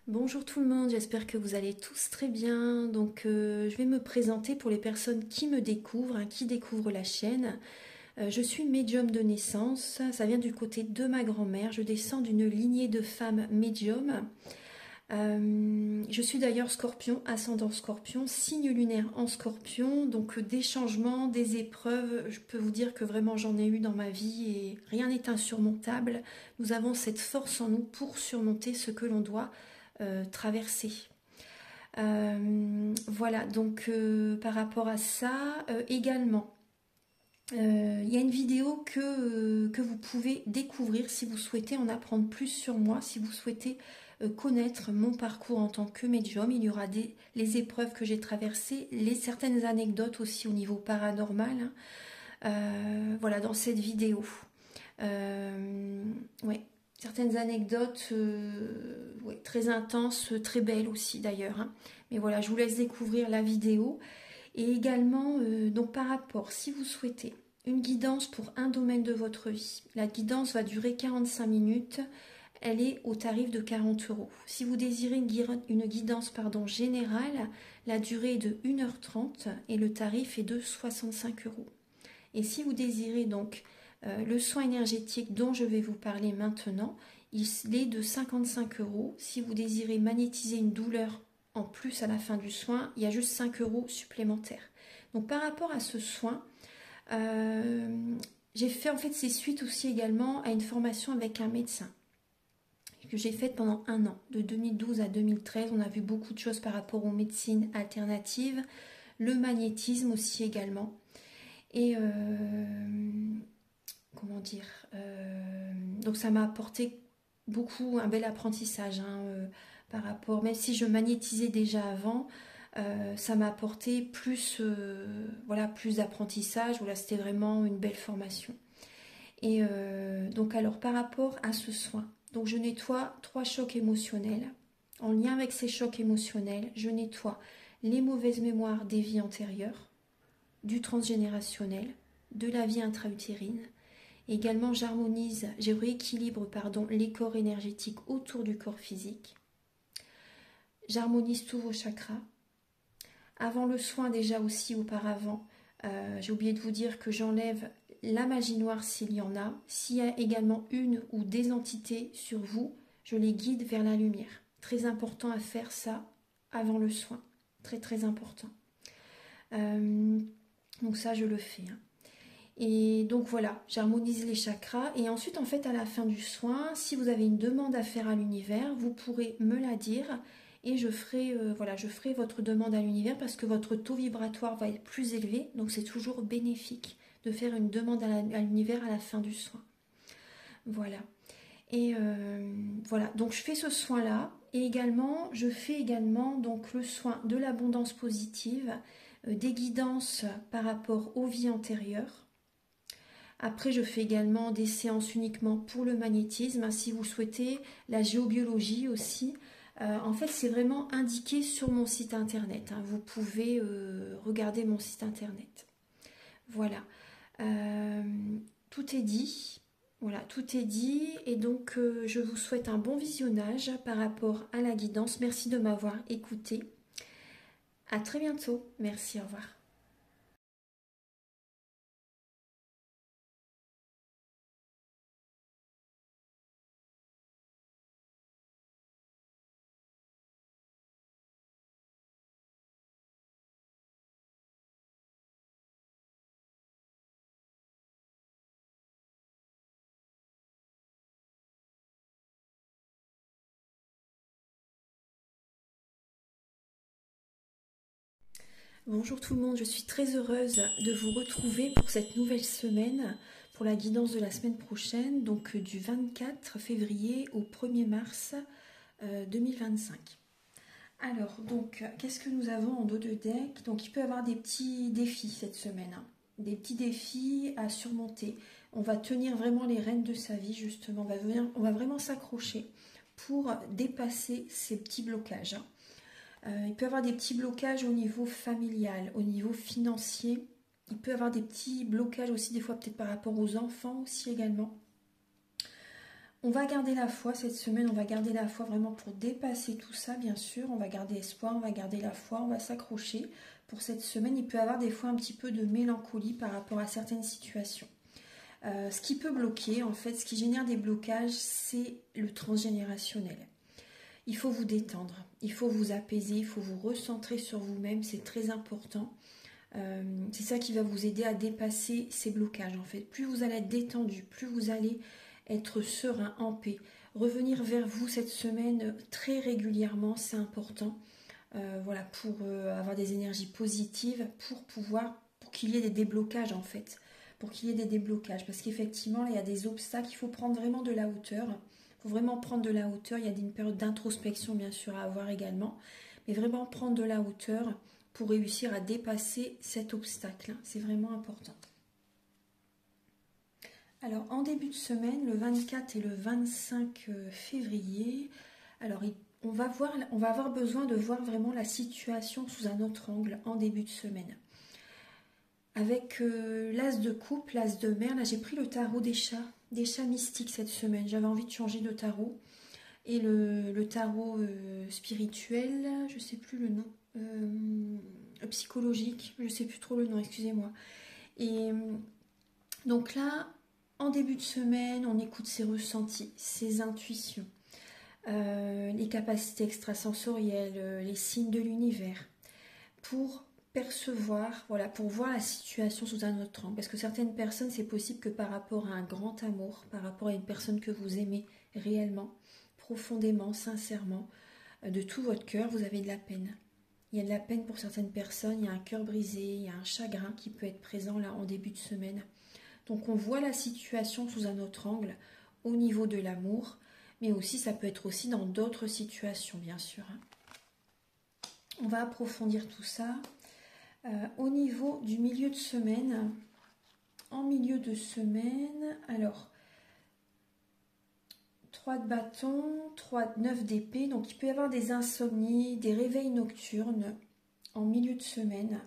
Bonjour tout le monde, j'espère que vous allez tous très bien. Je vais me présenter pour les personnes qui me découvrent, qui découvrent la chaîne. Je suis médium de naissance, ça vient du côté de ma grand-mère. Je descends d'une lignée de femmes médiums. Je suis d'ailleurs scorpion, ascendant scorpion, signe lunaire en scorpion. Donc des changements, des épreuves, je peux vous dire que vraiment j'en ai eu dans ma vie et rien n'est insurmontable. Nous avons cette force en nous pour surmonter ce que l'on doit traverser. Voilà, par rapport à ça, également, il y a une vidéo que vous pouvez découvrir si vous souhaitez en apprendre plus sur moi, si vous souhaitez connaître mon parcours en tant que médium. Il y aura les épreuves que j'ai traversées, certaines anecdotes aussi au niveau paranormal, hein. Voilà, dans cette vidéo. Ouais, certaines anecdotes ouais, très intenses, très belles aussi d'ailleurs, hein. Mais voilà, je vous laisse découvrir la vidéo. Et également, donc par rapport, si vous souhaitez une guidance pour un domaine de votre vie, la guidance va durer 45 minutes. Elle est au tarif de 40 euros. Si vous désirez une guidance générale, la durée est de 1h30 et le tarif est de 65 euros. Et si vous désirez donc le soin énergétique dont je vais vous parler maintenant, il est de 55 euros. Si vous désirez magnétiser une douleur en plus à la fin du soin, il y a juste 5 euros supplémentaires. Donc par rapport à ce soin, j'ai fait en fait c'est suite aussi également à une formation avec un médecin que j'ai faite pendant un an, de 2012 à 2013. On a vu beaucoup de choses par rapport aux médecines alternatives, le magnétisme aussi également. Et comment dire, donc ça m'a apporté beaucoup, un bel apprentissage, hein, par rapport, même si je magnétisais déjà avant, ça m'a apporté plus, voilà, plus d'apprentissage. Voilà, c'était vraiment une belle formation. Et donc alors par rapport à ce soin, donc je nettoie 3 chocs émotionnels. En lien avec ces chocs émotionnels, je nettoie les mauvaises mémoires des vies antérieures, du transgénérationnel, de la vie intra-utérine. Également, je rééquilibre les corps énergétiques autour du corps physique. J'harmonise tous vos chakras. Avant le soin, déjà aussi auparavant, j'ai oublié de vous dire que j'enlève la magie noire s'il y en a. S'il y a également une ou des entités sur vous, je les guide vers la lumière. Très important à faire ça avant le soin. Très très important. Donc ça, je le fais, hein. Et donc voilà, j'harmonise les chakras. Et ensuite, en fait, à la fin du soin, si vous avez une demande à faire à l'univers, vous pourrez me la dire. Et je ferai, voilà, je ferai votre demande à l'univers parce que votre taux vibratoire va être plus élevé. Donc c'est toujours bénéfique de faire une demande à l'univers à la fin du soin. Voilà. Et voilà, donc je fais ce soin-là. Et également, je fais également donc le soin de l'abondance positive, des guidances par rapport aux vies antérieures. Après, je fais également des séances uniquement pour le magnétisme, si vous souhaitez, la géobiologie aussi. En fait, c'est vraiment indiqué sur mon site internet, hein. Vous pouvez regarder mon site internet. Voilà. Tout est dit. Voilà, tout est dit. Et donc, je vous souhaite un bon visionnage par rapport à la guidance. Merci de m'avoir écouté. À très bientôt. Merci, au revoir. Bonjour tout le monde, je suis très heureuse de vous retrouver pour cette nouvelle semaine, pour la guidance de la semaine prochaine, donc du 24 février au 1er mars 2025. Alors, donc, qu'est-ce que nous avons en dos de deck? Donc, il peut y avoir des petits défis cette semaine, hein. Des petits défis à surmonter. On va tenir vraiment les rênes de sa vie, justement. On va vraiment s'accrocher pour dépasser ces petits blocages, hein. Il peut y avoir des petits blocages au niveau familial, au niveau financier. Il peut y avoir des petits blocages aussi, des fois peut-être par rapport aux enfants aussi également. On va garder la foi cette semaine, on va garder la foi vraiment pour dépasser tout ça, bien sûr. On va garder espoir, on va garder la foi, on va s'accrocher. Pour cette semaine, il peut y avoir des fois un petit peu de mélancolie par rapport à certaines situations. Ce qui peut bloquer, en fait, ce qui génère des blocages, c'est le transgénérationnel. Il faut vous détendre, il faut vous apaiser, il faut vous recentrer sur vous-même, c'est très important. C'est ça qui va vous aider à dépasser ces blocages, en fait. Plus vous allez être détendu, plus vous allez être serein, en paix. Revenir vers vous cette semaine très régulièrement, c'est important. Voilà, pour avoir des énergies positives, pour qu'il y ait des déblocages, en fait. Pour qu'il y ait des déblocages. Parce qu'effectivement, il y a des obstacles, il faut prendre vraiment de la hauteur. Il faut vraiment prendre de la hauteur. Il y a une période d'introspection, bien sûr, à avoir également. Mais vraiment prendre de la hauteur pour réussir à dépasser cet obstacle. C'est vraiment important. Alors, en début de semaine, le 24 et le 25 février, alors on va avoir besoin de voir vraiment la situation sous un autre angle en début de semaine. Avec l'as de coupe, l'as de mer, là j'ai pris le tarot des chats mystiques cette semaine. J'avais envie de changer de tarot. Et le tarot spirituel, je ne sais plus le nom, psychologique, je ne sais plus trop le nom, excusez-moi. Et donc là, en début de semaine, on écoute ses ressentis, ses intuitions, les capacités extrasensorielles, les signes de l'univers, pour percevoir, voilà, pour voir la situation sous un autre angle. Parce que certaines personnes, c'est possible que par rapport à un grand amour, par rapport à une personne que vous aimez réellement, profondément, sincèrement, de tout votre cœur, vous avez de la peine. Il y a de la peine pour certaines personnes, il y a un cœur brisé, il y a un chagrin qui peut être présent là en début de semaine. Donc on voit la situation sous un autre angle, au niveau de l'amour, mais aussi ça peut être aussi dans d'autres situations, bien sûr. On va approfondir tout ça. Au niveau du milieu de semaine, en milieu de semaine, alors 3 de bâton, 9 d'épée, donc il peut y avoir des insomnies, des réveils nocturnes en milieu de semaine.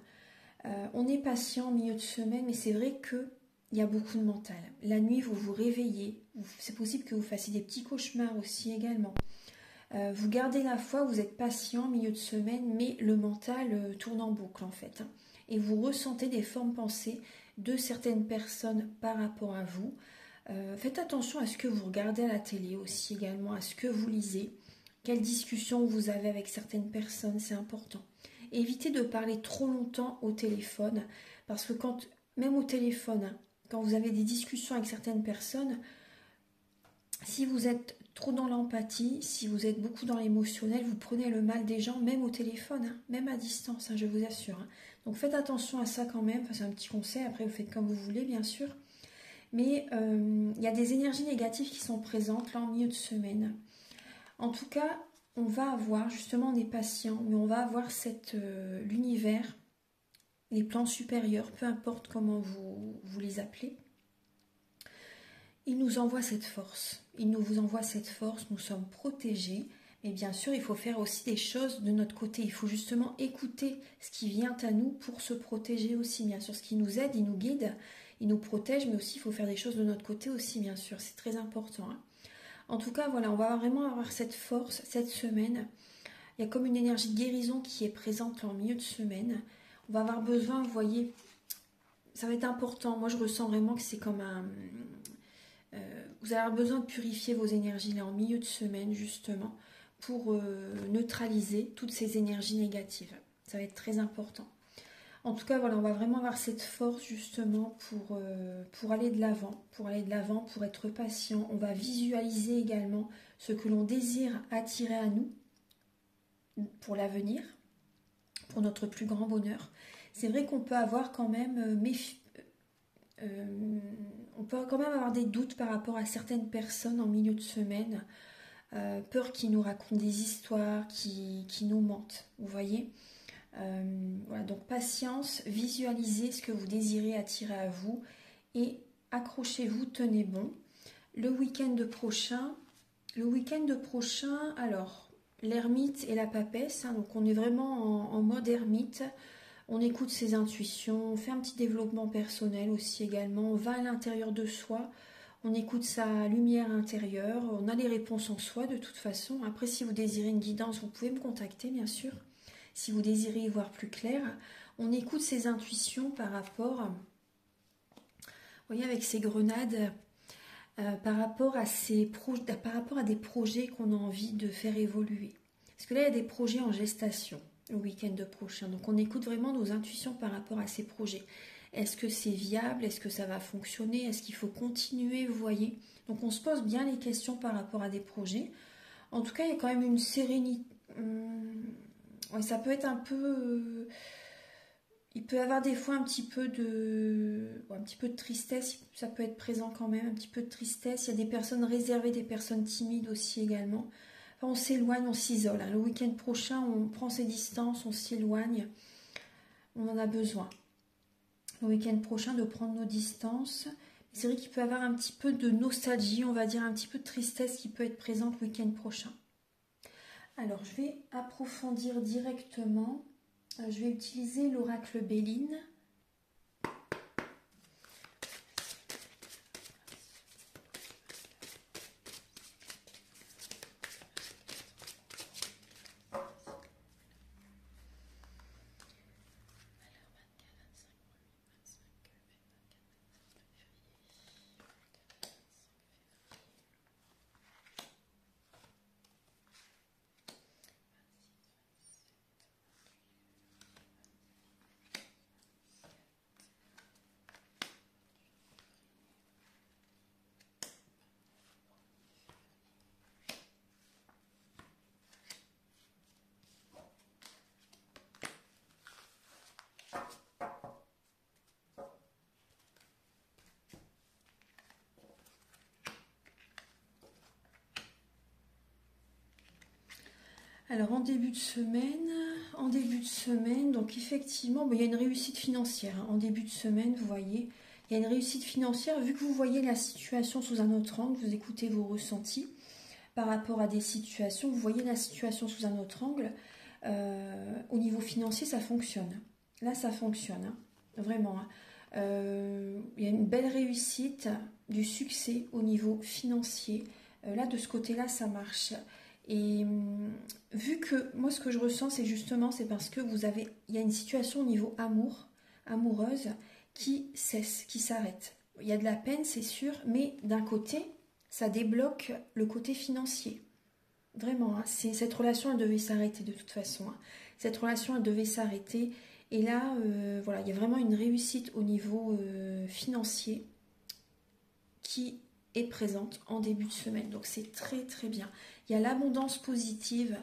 On est patient en milieu de semaine, mais c'est vrai qu'il y a beaucoup de mental. La nuit, vous vous réveillez, c'est possible que vous fassiez des petits cauchemars aussi également. Vous gardez la foi, vous êtes patient en milieu de semaine, mais le mental tourne en boucle en fait. Et vous ressentez des formes pensées de certaines personnes par rapport à vous. Faites attention à ce que vous regardez à la télé aussi également, à ce que vous lisez, quelles discussions vous avez avec certaines personnes, c'est important. Évitez de parler trop longtemps au téléphone, parce que même au téléphone, quand vous avez des discussions avec certaines personnes, si vous êtes trop dans l'empathie, si vous êtes beaucoup dans l'émotionnel, vous prenez le mal des gens, même au téléphone, même à distance, je vous assure. Donc faites attention à ça quand même, c'est un petit conseil, après vous faites comme vous voulez bien sûr. Mais il y a des énergies négatives qui sont présentes là en milieu de semaine. En tout cas, on va avoir, justement on est patient, mais on va avoir l'univers, les plans supérieurs, peu importe comment vous les appelez. Il nous envoie cette force, il nous envoie cette force, nous sommes protégés, mais bien sûr il faut faire aussi des choses de notre côté, il faut justement écouter ce qui vient à nous pour se protéger aussi, bien sûr, ce qui nous aide, il nous guide, il nous protège, mais aussi il faut faire des choses de notre côté aussi, bien sûr, c'est très important. En tout cas, voilà, on va vraiment avoir cette force cette semaine, il y a comme une énergie de guérison qui est présente en milieu de semaine, on va avoir besoin, vous voyez, ça va être important, moi je ressens vraiment que c'est comme vous allez avoir besoin de purifier vos énergies là en milieu de semaine justement pour neutraliser toutes ces énergies négatives. Ça va être très important. En tout cas, voilà, on va vraiment avoir cette force justement pour aller de l'avant, pour être patient. On va visualiser également ce que l'on désire attirer à nous pour l'avenir, pour notre plus grand bonheur. C'est vrai qu'on peut avoir quand même on peut quand même avoir des doutes par rapport à certaines personnes en milieu de semaine, peur qu'ils nous racontent des histoires, qui nous mentent, vous voyez. Voilà, donc patience, visualisez ce que vous désirez attirer à vous et accrochez-vous, tenez bon. Le week-end prochain, alors, l'ermite et la papesse, donc on est vraiment en mode ermite. On écoute ses intuitions, on fait un petit développement personnel aussi également, on va à l'intérieur de soi, On écoute sa lumière intérieure, on a les réponses en soi de toute façon. Après, si vous désirez une guidance, vous pouvez me contacter, bien sûr. Si vous désirez y voir plus clair, on écoute ses intuitions par rapport, vous voyez, avec ces grenades, par rapport à des projets qu'on a envie de faire évoluer. Parce que là, il y a des projets en gestation le week-end prochain. Donc, on écoute vraiment nos intuitions par rapport à ces projets. Est-ce que c'est viable? Est-ce que ça va fonctionner? Est-ce qu'il faut continuer? Vous voyez? Donc, on se pose bien les questions par rapport à des projets. En tout cas, il y a quand même une sérénité. Ouais, ça peut être un peu... il peut y avoir des fois un petit peu de tristesse, ça peut être présent quand même, un petit peu de tristesse. Il y a des personnes réservées, des personnes timides aussi également. Enfin, on s'éloigne, on s'isole. Le week-end prochain, on prend ses distances, on s'éloigne. On en a besoin. Le week-end prochain, de prendre nos distances. C'est vrai qu'il peut y avoir un petit peu de nostalgie, on va dire un petit peu de tristesse qui peut être présente le week-end prochain. Alors, je vais approfondir directement. Je vais utiliser l'oracle Béline. Alors en début de semaine, donc effectivement, il y a une réussite financière. En début de semaine, vous voyez, il y a une réussite financière. Vu que vous voyez la situation sous un autre angle, vous écoutez vos ressentis par rapport à des situations, vous voyez la situation sous un autre angle. Au niveau financier, ça fonctionne. Là, ça fonctionne, vraiment. Il y a une belle réussite, du succès au niveau financier. Là, de ce côté-là, ça marche. Et vu que moi ce que je ressens c'est parce que il y a une situation au niveau amoureuse qui cesse, qui s'arrête. Il y a de la peine c'est sûr, mais d'un côté ça débloque le côté financier. Vraiment, cette relation elle devait s'arrêter de toute façon. Cette relation elle devait s'arrêter et là voilà il y a vraiment une réussite au niveau financier qui est présente en début de semaine. Donc c'est très très bien. Il y a l'abondance positive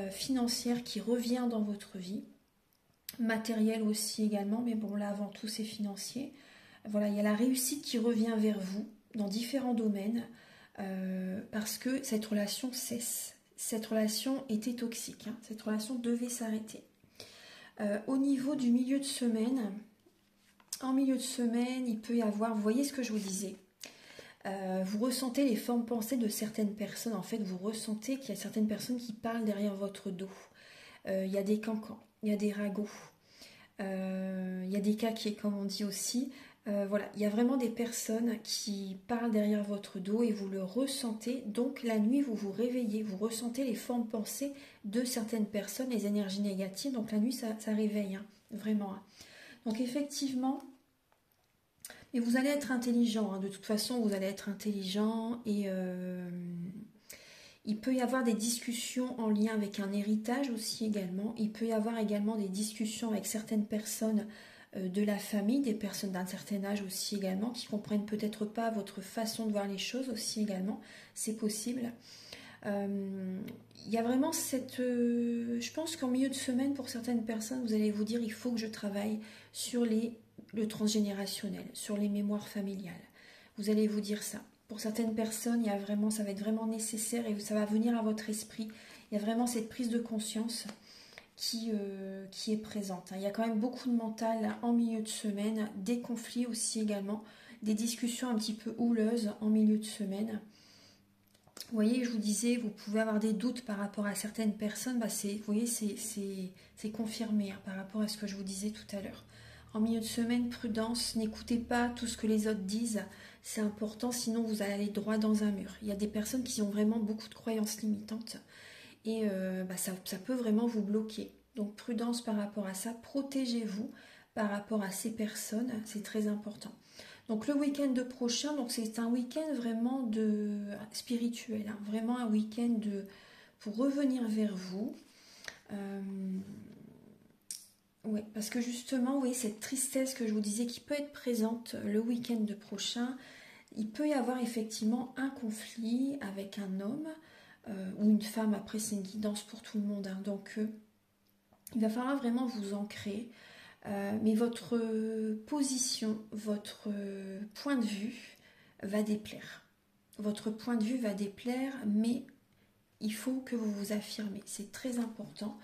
financière qui revient dans votre vie. Matérielle aussi également, mais bon là avant tout c'est financier. Voilà, il y a la réussite qui revient vers vous dans différents domaines parce que cette relation cesse. Cette relation était toxique. Cette relation devait s'arrêter. Au niveau du milieu de semaine, en milieu de semaine, il peut y avoir, vous voyez ce que je vous disais, vous ressentez les formes pensées de certaines personnes. En fait, vous ressentez qu'il y a certaines personnes qui parlent derrière votre dos. Il y a des cancans, il y a des ragots, il y a des caquets, comme on dit aussi. Voilà, il y a vraiment des personnes qui parlent derrière votre dos et vous le ressentez. Donc, la nuit, vous vous réveillez, vous ressentez les formes pensées de certaines personnes, les énergies négatives. Donc, la nuit, ça réveille, vraiment. Donc, effectivement... Et vous allez être intelligent, de toute façon vous allez être intelligent et il peut y avoir des discussions en lien avec un héritage aussi également. Il peut y avoir également des discussions avec certaines personnes de la famille, des personnes d'un certain âge aussi également, qui comprennent peut-être pas votre façon de voir les choses aussi également, c'est possible. Il y a vraiment je pense qu'en milieu de semaine, pour certaines personnes, vous allez vous dire il faut que je travaille sur le transgénérationnel, sur les mémoires familiales. Vous allez vous dire ça. Pour certaines personnes, ça va être vraiment nécessaire et ça va venir à votre esprit. Il y a vraiment cette prise de conscience qui est présente. Il y a quand même beaucoup de mental en milieu de semaine, des conflits aussi également, des discussions un petit peu houleuses en milieu de semaine. Vous voyez, je vous disais, vous pouvez avoir des doutes par rapport à certaines personnes. Vous voyez, c'est confirmé par rapport à ce que je vous disais tout à l'heure. En milieu de semaine, prudence, n'écoutez pas tout ce que les autres disent. C'est important, sinon vous allez aller droit dans un mur. Il y a des personnes qui ont vraiment beaucoup de croyances limitantes et ça peut vraiment vous bloquer. Donc prudence par rapport à ça, protégez-vous par rapport à ces personnes, c'est très important. Donc le week-end prochain, donc c'est un week-end vraiment spirituel, hein, vraiment un week-end pour revenir vers vous. Ouais, parce que justement, oui, cette tristesse que je vous disais qui peut être présente le week-end prochain, il peut y avoir effectivement un conflit avec un homme ou une femme. Après, c'est une guidance pour tout le monde, hein. Donc il va falloir vraiment vous ancrer. Mais votre position, votre point de vue va déplaire. Votre point de vue va déplaire, mais il faut que vous vous affirmez. C'est très important.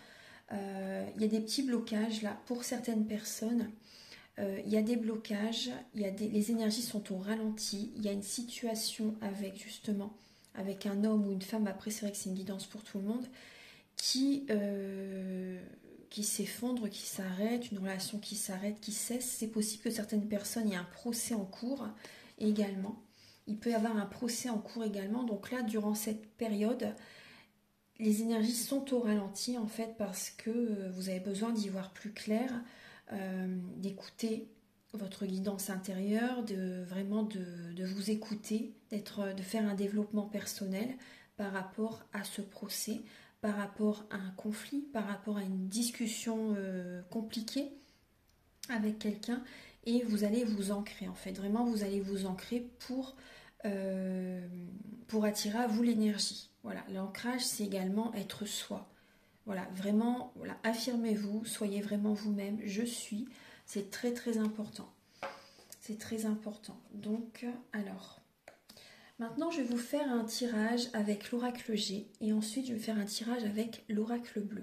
Il y a des petits blocages là pour certaines personnes. Il y a des blocages, les énergies sont au ralenti. Il y a une situation avec un homme ou une femme. Après, c'est vrai que c'est une guidance pour tout le monde qui s'effondre, qui s'arrête, une relation qui s'arrête, qui cesse. C'est possible que certaines personnes, il y a un procès en cours également. Il peut y avoir un procès en cours également. Donc là, durant cette période, les énergies sont au ralenti en fait parce que vous avez besoin d'y voir plus clair, d'écouter votre guidance intérieure, de vous écouter, de faire un développement personnel par rapport à ce procès, par rapport à un conflit, par rapport à une discussion compliquée avec quelqu'un, et vous allez vous ancrer en fait. Vraiment, vous allez vous ancrer pour attirer à vous l'énergie. Voilà, l'ancrage, c'est également être soi. Voilà, vraiment, voilà, affirmez-vous, soyez vraiment vous-même. Je suis, c'est très très important. C'est très important. Donc, alors, maintenant, je vais vous faire un tirage avec l'oracle G et ensuite, je vais faire un tirage avec l'oracle bleu.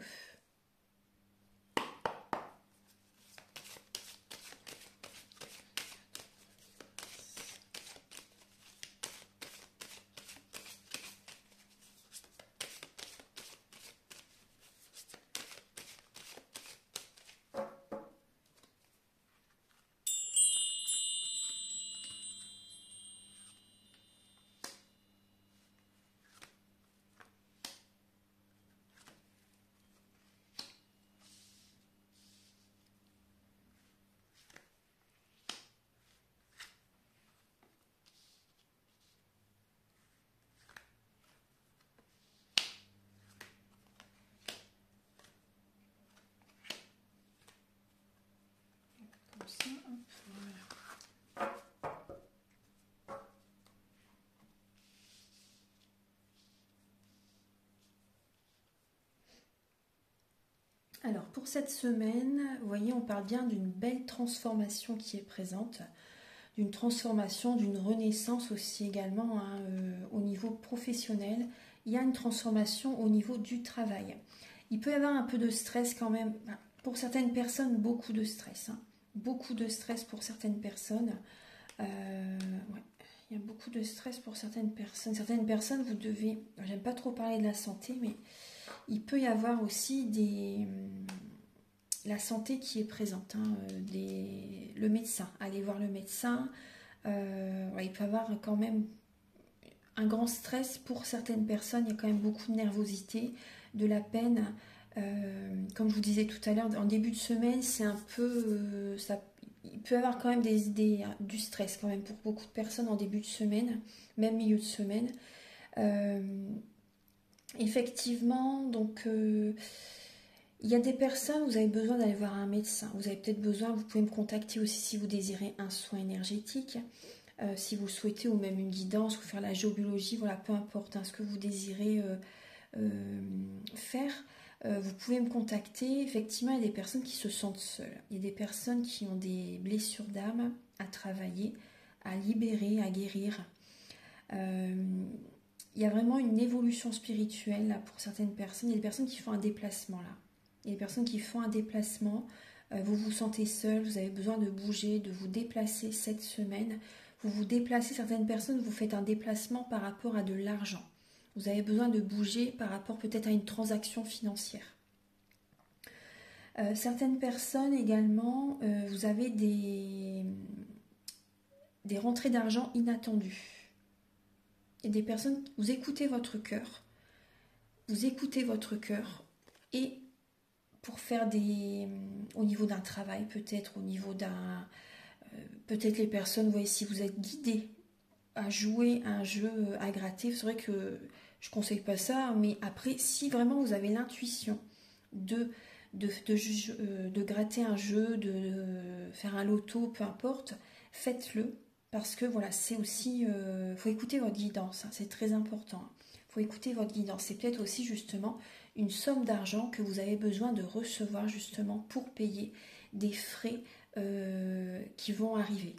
Ça, voilà. Alors pour cette semaine, vous voyez, on parle bien d'une belle transformation qui est présente, d'une transformation, d'une renaissance aussi également hein, au niveau professionnel. Il y a une transformation au niveau du travail. Il peut y avoir un peu de stress quand même. Pour certaines personnes, beaucoup de stress. Hein. Beaucoup de stress pour certaines personnes. Ouais. Il y a beaucoup de stress pour certaines personnes. Certaines personnes, vous devez... J'aime pas trop parler de la santé, mais il peut y avoir aussi la santé qui est présente. Hein, le médecin. Allez voir le médecin. Ouais, il peut y avoir quand même un grand stress pour certaines personnes. Il y a quand même beaucoup de nervosité, de la peine. Comme je vous disais tout à l'heure, en début de semaine, c'est un peu... il peut y avoir quand même du stress quand même pour beaucoup de personnes en début de semaine, même milieu de semaine. Effectivement, donc il y a des personnes, vous avez besoin d'aller voir un médecin. Vous avez peut-être besoin, vous pouvez me contacter aussi si vous désirez un soin énergétique, si vous le souhaitez, ou même une guidance, ou faire la géobiologie, voilà, peu importe hein, ce que vous désirez faire. Vous pouvez me contacter. Effectivement, il y a des personnes qui se sentent seules. Il y a des personnes qui ont des blessures d'âme à travailler, à libérer, à guérir. Il y a vraiment une évolution spirituelle là, pour certaines personnes. Il y a des personnes qui font un déplacement là. Il y a des personnes qui font un déplacement. Vous vous sentez seul, vous avez besoin de bouger, de vous déplacer cette semaine. Vous vous déplacez, certaines personnes, vous faites un déplacement par rapport à de l'argent. Vous avez besoin de bouger par rapport peut-être à une transaction financière. Certaines personnes également, vous avez des rentrées d'argent inattendues. Et des personnes, vous écoutez votre cœur. Vous écoutez votre cœur. Et pour faire au niveau d'un travail, peut-être au niveau peut-être les personnes, vous voyez, si vous êtes guidé à jouer un jeu à gratter, c'est vrai que je ne conseille pas ça, mais après, si vraiment vous avez l'intuition de gratter un jeu, de faire un loto, peu importe, faites-le, parce que voilà, c'est aussi, faut écouter votre guidance, hein, c'est très important. Faut écouter votre guidance. C'est peut-être aussi justement une somme d'argent que vous avez besoin de recevoir justement pour payer des frais qui vont arriver.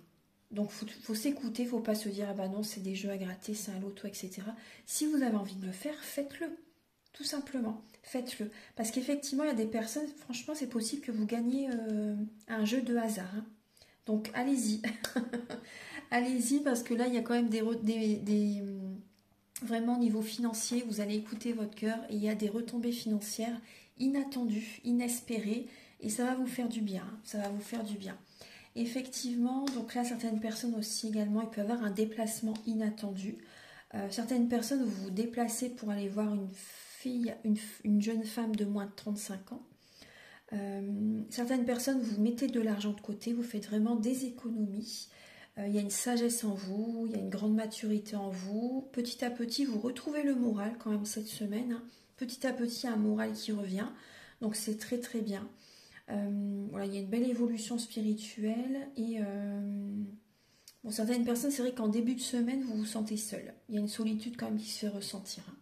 Donc faut s'écouter, faut pas se dire ah bah non c'est des jeux à gratter, c'est un loto, etc. Si vous avez envie de le faire, faites-le. Tout simplement, faites-le. Parce qu'effectivement, il y a des personnes, franchement, c'est possible que vous gagnez un jeu de hasard, hein. Donc allez-y. Allez-y parce que là, il y a quand même vraiment au niveau financier, vous allez écouter votre cœur et il y a des retombées financières inattendues, inespérées et ça va vous faire du bien, hein. Ça va vous faire du bien. Effectivement, donc là, certaines personnes aussi également, il peut y avoir un déplacement inattendu. Certaines personnes, vous vous déplacez pour aller voir une fille, une jeune femme de moins de 35 ans. Certaines personnes, vous mettez de l'argent de côté, vous faites vraiment des économies. Il y a une sagesse en vous, il y a une grande maturité en vous. Petit à petit, vous retrouvez le moral quand même cette semaine, hein. Petit à petit, il y a un moral qui revient. Donc c'est très très bien. Voilà, il y a une belle évolution spirituelle et bon, certaines personnes, c'est vrai qu'en début de semaine, vous vous sentez seul. Il y a une solitude quand même qui se fait ressentir, hein.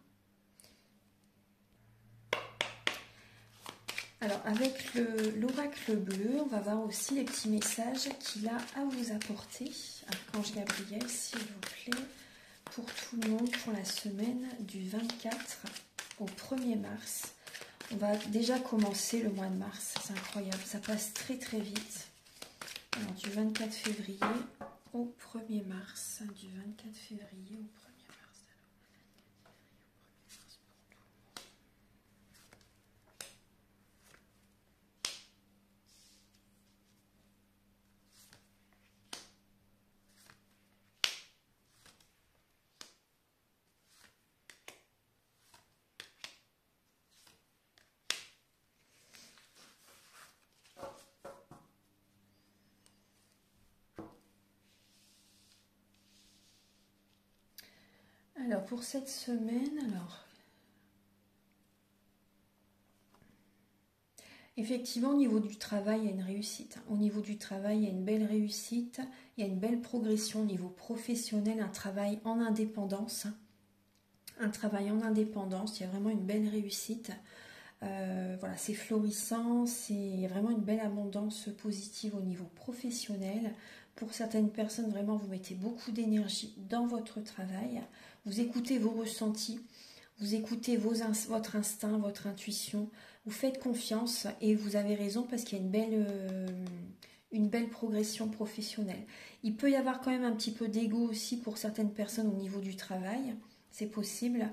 Alors, avec l'oracle bleu, on va voir aussi les petits messages qu'il a à vous apporter. Archange Gabriel, s'il vous plaît, pour tout le monde, pour la semaine du 24 au 1er mars. On va déjà commencer le mois de mars, c'est incroyable, ça passe très très vite. Alors, du 24 février au 1er mars, du 24 février au 1er mars. Alors pour cette semaine, effectivement, au niveau du travail, il y a une réussite. Au niveau du travail, il y a une belle réussite, il y a une belle progression au niveau professionnel, un travail en indépendance. Un travail en indépendance, il y a vraiment une belle réussite. Voilà, c'est florissant, c'est vraiment une belle abondance positive au niveau professionnel. Pour certaines personnes, vraiment, vous mettez beaucoup d'énergie dans votre travail. Vous écoutez vos ressentis, vous écoutez votre instinct, votre intuition. Vous faites confiance et vous avez raison parce qu'il y a une belle progression professionnelle. Il peut y avoir quand même un petit peu d'ego aussi pour certaines personnes au niveau du travail. C'est possible.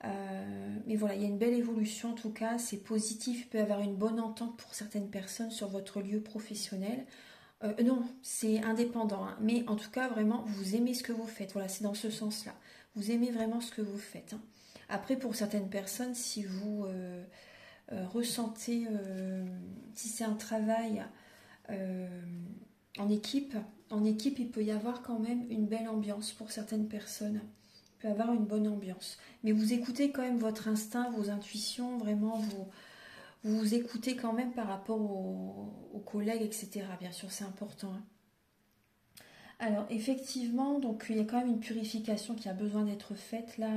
Mais voilà, il y a une belle évolution en tout cas, c'est positif, il peut y avoir une bonne entente pour certaines personnes sur votre lieu professionnel. Non, c'est indépendant, hein, mais en tout cas vraiment, vous aimez ce que vous faites, voilà, c'est dans ce sens-là. Vous aimez vraiment ce que vous faites, hein. Après, pour certaines personnes, si vous ressentez, si c'est un travail euh, en équipe, il peut y avoir quand même une belle ambiance pour certaines personnes. Il peut y avoir une bonne ambiance. Mais vous écoutez quand même votre instinct, vos intuitions, vraiment, vous écoutez quand même par rapport aux collègues, etc. Bien sûr, c'est important, hein. Alors, effectivement, donc il y a quand même une purification qui a besoin d'être faite là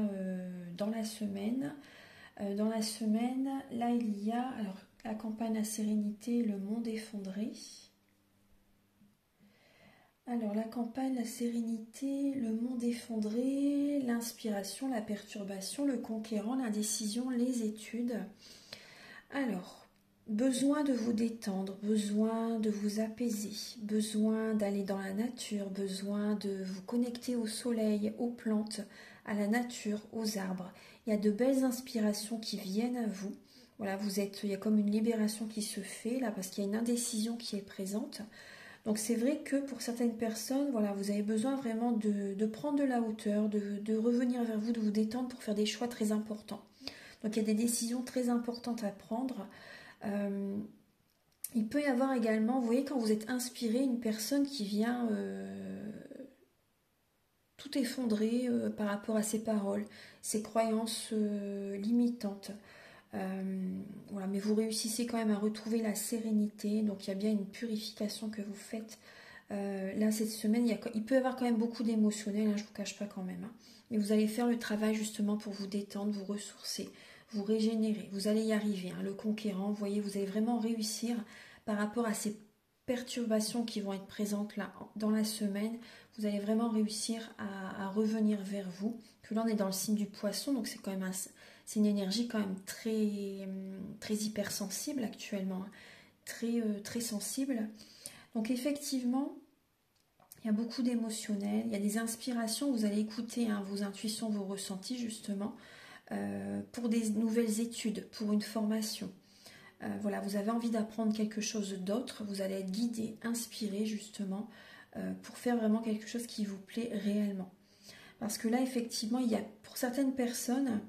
dans la semaine. Dans la semaine, là, il y a alors, la campagne La Sérénité, le monde effondré. Alors, la campagne, la sérénité, le monde effondré, l'inspiration, la perturbation, le conquérant, l'indécision, les études. Alors, besoin de vous détendre, besoin de vous apaiser, besoin d'aller dans la nature, besoin de vous connecter au soleil, aux plantes, à la nature, aux arbres. Il y a de belles inspirations qui viennent à vous. Voilà, il y a comme une libération qui se fait là parce qu'il y a une indécision qui est présente. Donc c'est vrai que pour certaines personnes, voilà, vous avez besoin vraiment de prendre de la hauteur, de revenir vers vous, de vous détendre pour faire des choix très importants. Donc il y a des décisions très importantes à prendre. Il peut y avoir également, vous voyez, quand vous êtes inspiré, une personne qui vient tout effondrer par rapport à ses paroles, ses croyances limitantes. Voilà, mais vous réussissez quand même à retrouver la sérénité, donc il y a bien une purification que vous faites. Là, cette semaine, il peut y avoir quand même beaucoup d'émotionnel, hein, je ne vous cache pas quand même. Hein. Mais vous allez faire le travail justement pour vous détendre, vous ressourcer, vous régénérer. Vous allez y arriver. Hein. Le conquérant, vous voyez, vous allez vraiment réussir par rapport à ces perturbations qui vont être présentes là dans la semaine. Vous allez vraiment réussir à revenir vers vous. Que là, on est dans le signe du poisson, donc c'est quand même c'est une énergie quand même très hypersensible actuellement, hein. Très sensible. Donc effectivement, il y a beaucoup d'émotionnel, il y a des inspirations, vous allez écouter hein, vos intuitions, vos ressentis justement, pour des nouvelles études, pour une formation. Voilà, vous avez envie d'apprendre quelque chose d'autre, vous allez être guidé, inspiré justement, pour faire vraiment quelque chose qui vous plaît réellement. Parce que là, effectivement, il y a pour certaines personnes,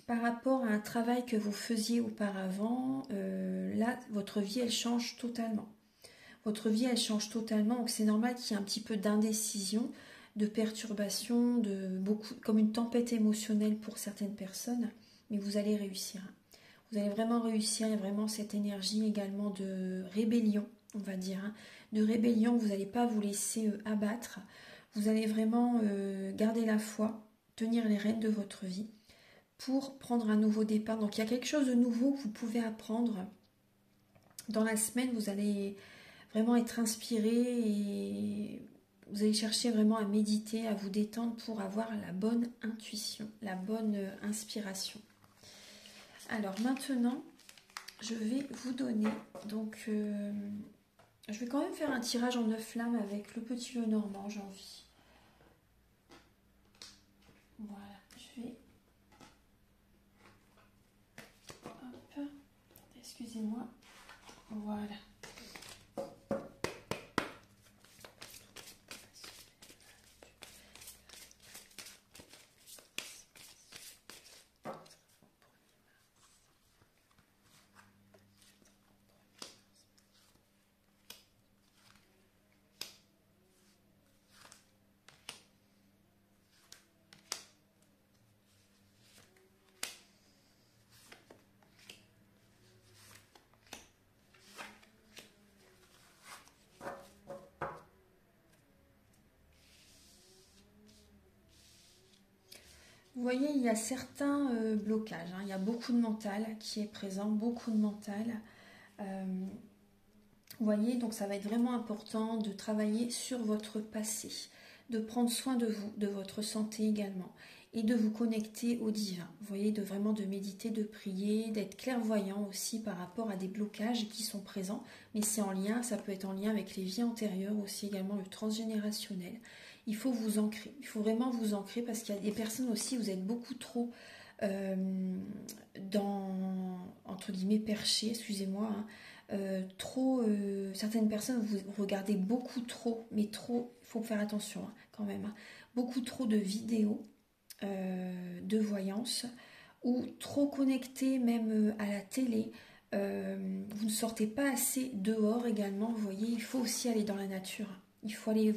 par rapport à un travail que vous faisiez auparavant, là, votre vie, elle change totalement. Votre vie, elle change totalement, donc c'est normal qu'il y ait un petit peu d'indécision, de perturbation, comme une tempête émotionnelle pour certaines personnes, mais vous allez réussir. Vous allez vraiment réussir, il y a vraiment cette énergie également de rébellion, on va dire, hein, de rébellion, vous n'allez pas vous laisser abattre, vous allez vraiment garder la foi, tenir les rênes de votre vie pour prendre un nouveau départ. Donc il y a quelque chose de nouveau que vous pouvez apprendre. Dans la semaine, vous allez vraiment être inspiré et vous allez chercher vraiment à méditer, à vous détendre pour avoir la bonne intuition, la bonne inspiration. Alors maintenant, je vais vous donner, donc je vais quand même faire un tirage en 9 flammes avec le petit Lenormand, j'ai envie. Voilà, je vais... Hop, excusez-moi. Voilà. Vous voyez, il y a certains blocages, hein. Il y a beaucoup de mental qui est présent, beaucoup de mental. Vous voyez, donc ça va être vraiment important de travailler sur votre passé, de prendre soin de vous, de votre santé également, et de vous connecter au divin. Vous voyez, de méditer, de prier, d'être clairvoyant aussi par rapport à des blocages qui sont présents, mais c'est en lien, ça peut être en lien avec les vies antérieures aussi également, le transgénérationnel. Il faut vous ancrer, il faut vraiment vous ancrer parce qu'il y a des personnes aussi, vous êtes beaucoup trop entre guillemets perchés, excusez-moi, hein, certaines personnes vous regardez beaucoup trop, mais trop, il faut faire attention hein, quand même, hein, beaucoup trop de vidéos de voyance ou trop connecté même à la télé. Vous ne sortez pas assez dehors également, vous voyez, il faut aussi aller dans la nature, il faut aller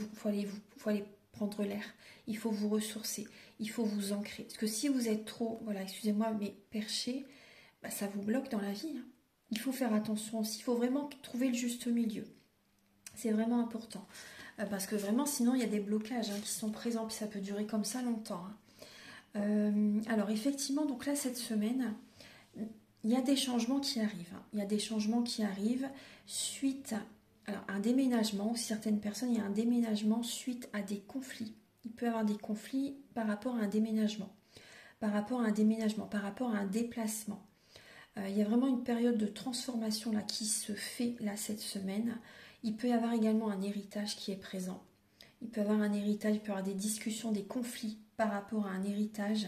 prendre l'air, il faut vous ressourcer, il faut vous ancrer. Parce que si vous êtes trop, voilà, excusez-moi, mais perché, bah, ça vous bloque dans la vie. Hein. Il faut faire attention aussi, il faut vraiment trouver le juste milieu. C'est vraiment important. Parce que vraiment, sinon, il y a des blocages hein, qui sont présents, puis ça peut durer comme ça longtemps. Hein. Alors effectivement, donc là, cette semaine, il y a des changements qui arrivent. Hein. Il y a des changements qui arrivent suite à un déménagement. Ou certaines personnes, il y a un déménagement suite à des conflits. Il peut y avoir des conflits par rapport à un déménagement, par rapport à un déplacement. Il y a vraiment une période de transformation là qui se fait là cette semaine. Il peut y avoir également un héritage qui est présent. Il peut y avoir un héritage, il peut y avoir des discussions, des conflits par rapport à un héritage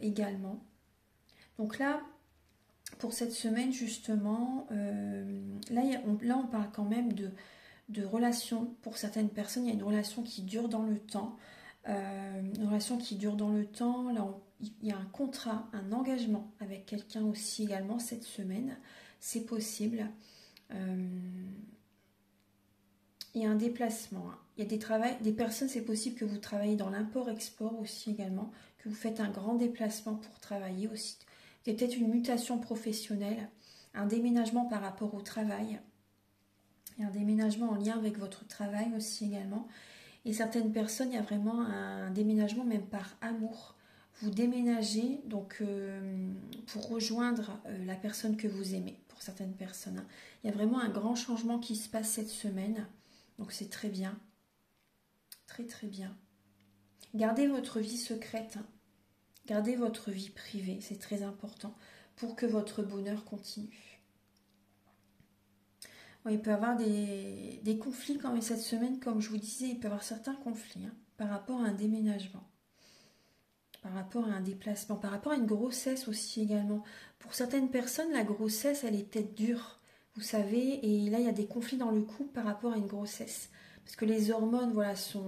également. Donc là, pour cette semaine justement, là on parle quand même de relations. Pour certaines personnes, il y a une relation qui dure dans le temps. Une relation qui dure dans le temps. Là, il y a un contrat, un engagement avec quelqu'un aussi également cette semaine. C'est possible. Il y a un déplacement. Il y a des personnes, c'est possible que vous travaillez dans l'import-export aussi également, que vous faites un grand déplacement pour travailler aussi. Il y a peut-être une mutation professionnelle, un déménagement par rapport au travail. Il y a un déménagement en lien avec votre travail aussi également. Et certaines personnes, il y a vraiment un déménagement même par amour. Vous déménagez donc pour rejoindre la personne que vous aimez, pour certaines personnes. Il y a vraiment un grand changement qui se passe cette semaine. Donc c'est très bien. Très très bien. Gardez votre vie secrète. Gardez votre vie privée. C'est très important pour que votre bonheur continue. Bon, il peut y avoir des conflits quand même cette semaine. Comme je vous disais, il peut y avoir certains conflits par rapport à un déménagement. Par rapport à un déplacement. Par rapport à une grossesse aussi également. Pour certaines personnes, la grossesse, elle est peut-être dure. Vous savez, et là, il y a des conflits dans le couple par rapport à une grossesse. Parce que les hormones, voilà, sont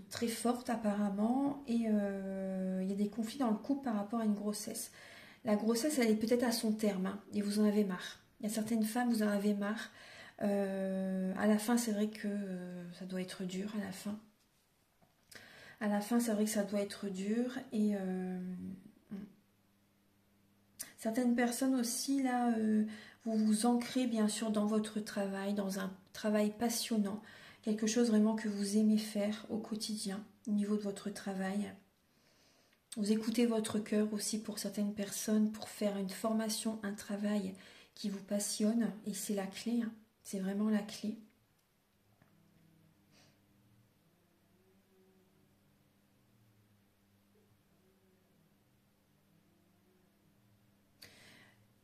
très fortes apparemment. Et il y a des conflits dans le couple par rapport à une grossesse. La grossesse, elle est peut-être à son terme. Et vous en avez marre. Il y a certaines femmes, vous en avez marre. À la fin, c'est vrai que ça doit être dur à la fin. À la fin, c'est vrai que ça doit être dur. Et certaines personnes aussi, là, vous vous ancrez bien sûr dans votre travail, dans un travail passionnant, quelque chose vraiment que vous aimez faire au quotidien, au niveau de votre travail. Vous écoutez votre cœur aussi pour certaines personnes, pour faire une formation, un travail qui vous passionne, et c'est la clé, c'est vraiment la clé.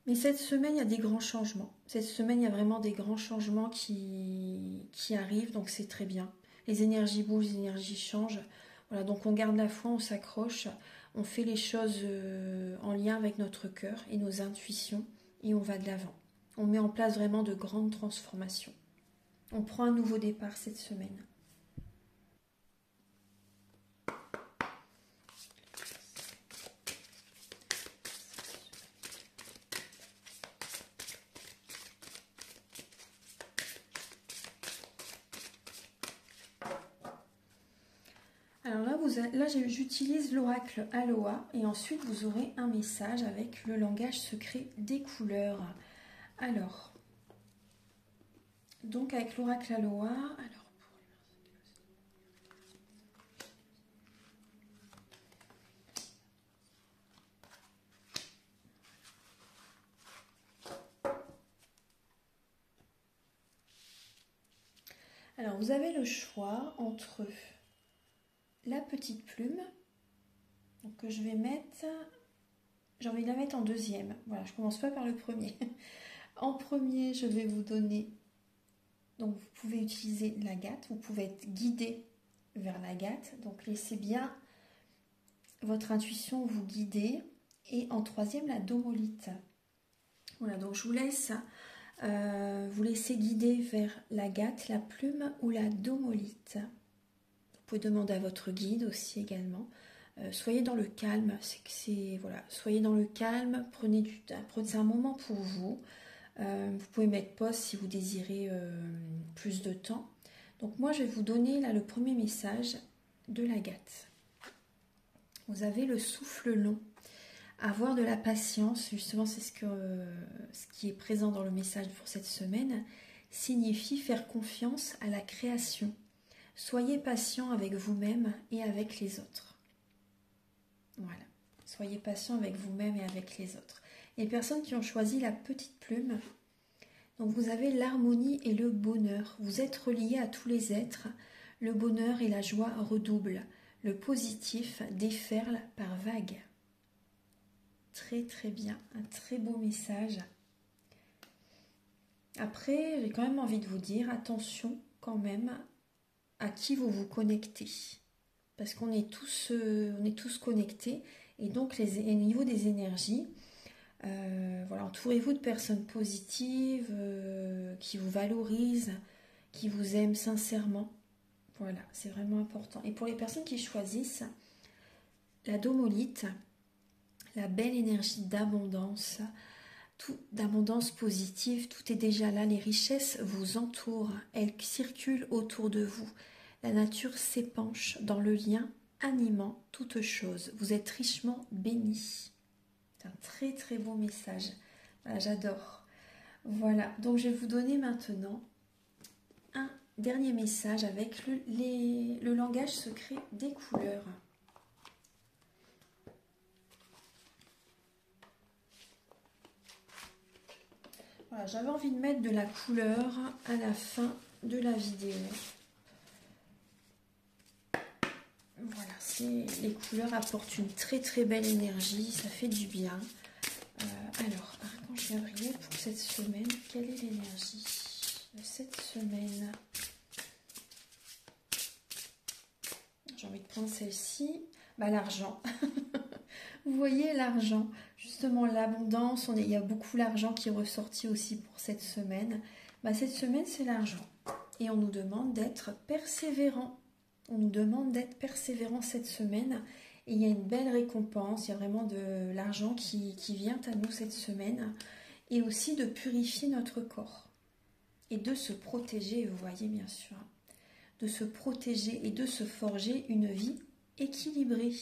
Mais cette semaine, il y a des grands changements. Cette semaine, il y a vraiment des grands changements qui arrivent, donc c'est très bien. Les énergies bougent, les énergies changent. Voilà, donc on garde la foi, on s'accroche, on fait les choses en lien avec notre cœur et nos intuitions, et on va de l'avant. On met en place vraiment de grandes transformations. On prend un nouveau départ cette semaine. Alors là, j'utilise l'oracle Aloha et ensuite vous aurez un message avec le langage secret des couleurs. Alors, donc avec l'oracle Aloha, alors vous avez le choix entre la petite plume, donc que je vais mettre, j'ai envie de la mettre en deuxième. Voilà, je commence pas par le premier. En premier, je vais vous donner, donc vous pouvez utiliser l'agate, vous pouvez être guidé vers l'agate, donc laissez bien votre intuition vous guider. Et en troisième, la domolite. Voilà, donc je vous laisse vous laisser guider vers l'agate, la plume ou la domolite. Vous pouvez demander à votre guide aussi également. Soyez dans le calme, voilà, soyez dans le calme, prenez du temps, prenez un moment pour vous. Vous pouvez mettre pause si vous désirez plus de temps. Donc moi je vais vous donner là le premier message de l'agate. Vous avez le souffle long. Avoir de la patience, justement c'est ce qui est présent dans le message pour cette semaine, signifie faire confiance à la création. Soyez patient avec vous-même et avec les autres. Voilà, soyez patient avec vous-même et avec les autres. Les personnes qui ont choisi la petite plume, donc vous avez l'harmonie et le bonheur. Vous êtes reliés à tous les êtres. Le bonheur et la joie redoublent. Le positif déferle par vagues. Très très bien, un très beau message. Après, j'ai quand même envie de vous dire, attention quand même à qui vous vous connectez. Parce qu'on est tous connectés Et donc, au niveau des énergies, voilà, entourez-vous de personnes positives, qui vous valorisent, qui vous aiment sincèrement. Voilà, c'est vraiment important. Et pour les personnes qui choisissent la domolite, la belle énergie d'abondance, d'abondance positive, tout est déjà là, les richesses vous entourent, elles circulent autour de vous. La nature s'épanche dans le lien animant toute chose. Vous êtes richement bénis. C'est un très très beau message. Voilà, j'adore. Voilà, donc je vais vous donner maintenant un dernier message avec le langage secret des couleurs. Voilà, j'avais envie de mettre de la couleur à la fin de la vidéo. Voilà, les couleurs apportent une très très belle énergie, ça fait du bien. Alors, Archange Gabriel, pour cette semaine, quelle est l'énergie de cette semaine? J'ai envie de prendre celle-ci. Bah, l'argent. Vous voyez l'argent, justement l'abondance, il y a beaucoup l'argent qui est ressorti aussi pour cette semaine. Bah, cette semaine, c'est l'argent. Et on nous demande d'être persévérant. On nous demande d'être persévérant cette semaine. Et il y a une belle récompense, il y a vraiment de l'argent qui vient à nous cette semaine. Et aussi de purifier notre corps. Et de se protéger, vous voyez bien sûr. De se protéger et de se forger une vie équilibrée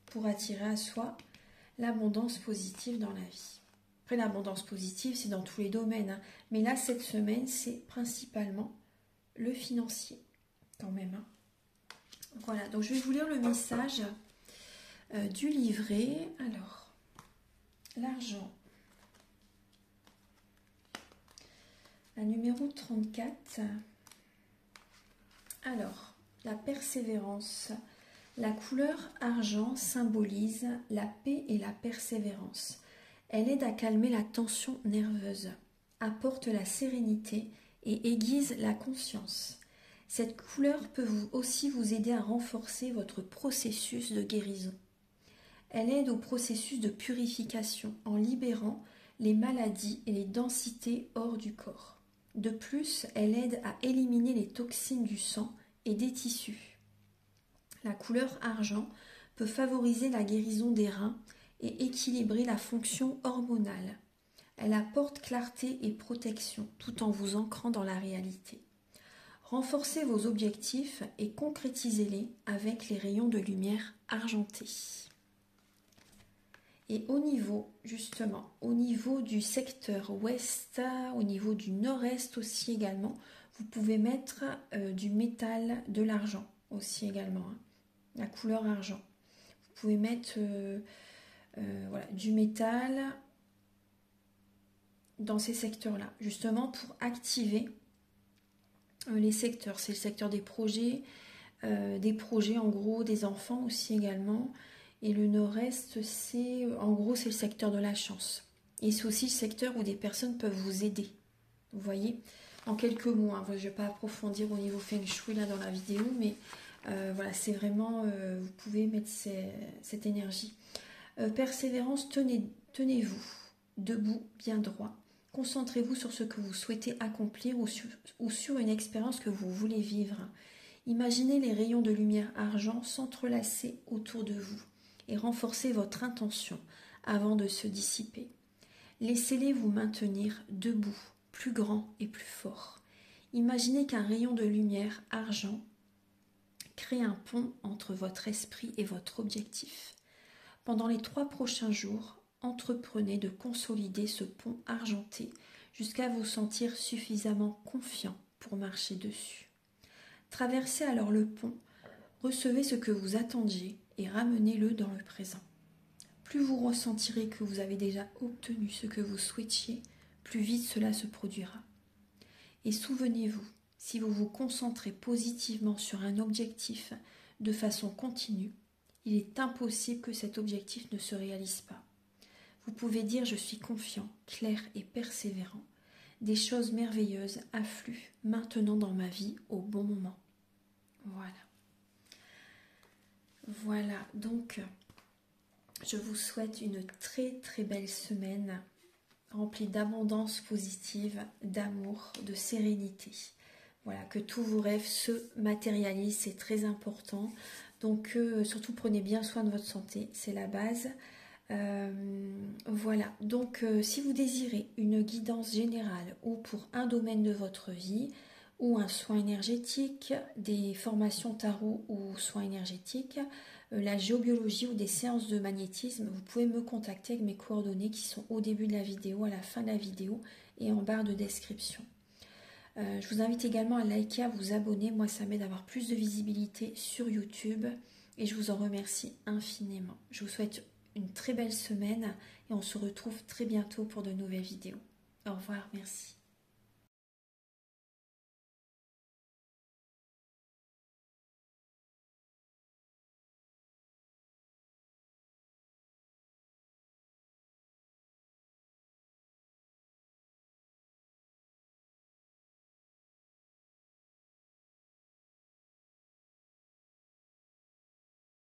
pour attirer à soi l'abondance positive dans la vie. Après, l'abondance positive, c'est dans tous les domaines. Hein. Mais là, cette semaine, c'est principalement le financier, quand même. Hein. Voilà, donc je vais vous lire le message du livret. Alors, l'argent. La numéro 34. Alors, la persévérance. La couleur argent symbolise la paix et la persévérance. Elle aide à calmer la tension nerveuse, apporte la sérénité et aiguise la conscience. Cette couleur peut aussi vous aider à renforcer votre processus de guérison. Elle aide au processus de purification en libérant les maladies et les densités hors du corps. De plus, elle aide à éliminer les toxines du sang et des tissus. La couleur argent peut favoriser la guérison des reins et équilibrer la fonction hormonale. Elle apporte clarté et protection tout en vous ancrant dans la réalité. Renforcez vos objectifs et concrétisez-les avec les rayons de lumière argentés. Et au niveau, justement, au niveau du secteur ouest, au niveau du nord-est aussi également, vous pouvez mettre du métal, de l'argent aussi également, hein, la couleur argent. Vous pouvez mettre voilà, du métal dans ces secteurs-là, justement pour activer les secteurs. C'est le secteur des projets en gros, des enfants aussi également. Et le nord-est, en gros, c'est le secteur de la chance. Et c'est aussi le secteur où des personnes peuvent vous aider. Vous voyez, en quelques mots, hein, je ne vais pas approfondir au niveau Feng Shui là dans la vidéo, mais voilà, c'est vraiment, vous pouvez mettre cette énergie. Persévérance, tenez-vous debout, bien droit. Concentrez-vous sur ce que vous souhaitez accomplir ou sur une expérience que vous voulez vivre. Imaginez les rayons de lumière argent s'entrelacer autour de vous et renforcez votre intention avant de se dissiper. Laissez-les vous maintenir debout, plus grand et plus fort. Imaginez qu'un rayon de lumière argent crée un pont entre votre esprit et votre objectif. Pendant les 3 prochains jours, entreprenez de consolider ce pont argenté jusqu'à vous sentir suffisamment confiant pour marcher dessus. Traversez alors le pont, recevez ce que vous attendiez et ramenez-le dans le présent. Plus vous ressentirez que vous avez déjà obtenu ce que vous souhaitiez, plus vite cela se produira. Et souvenez-vous, si vous vous concentrez positivement sur un objectif de façon continue, il est impossible que cet objectif ne se réalise pas. Vous pouvez dire « je suis confiant, clair et persévérant ». Des choses merveilleuses affluent maintenant dans ma vie au bon moment. Voilà. Voilà, donc Je vous souhaite une très belle semaine remplie d'abondance positive, d'amour, de sérénité. Voilà, que tous vos rêves se matérialisent, c'est très important. Donc surtout prenez bien soin de votre santé, c'est la base. Voilà, donc si vous désirez une guidance générale ou pour un domaine de votre vie, ou un soin énergétique, des formations tarot ou soins énergétiques, la géobiologie ou des séances de magnétisme, vous pouvez me contacter avec mes coordonnées qui sont au début de la vidéo, à la fin de la vidéo et en barre de description. Je vous invite également à liker, à vous abonner, moi ça m'aide à avoir plus de visibilité sur YouTube et je vous en remercie infiniment. Je vous souhaite une très belle semaine et on se retrouve très bientôt pour de nouvelles vidéos. Au revoir, merci.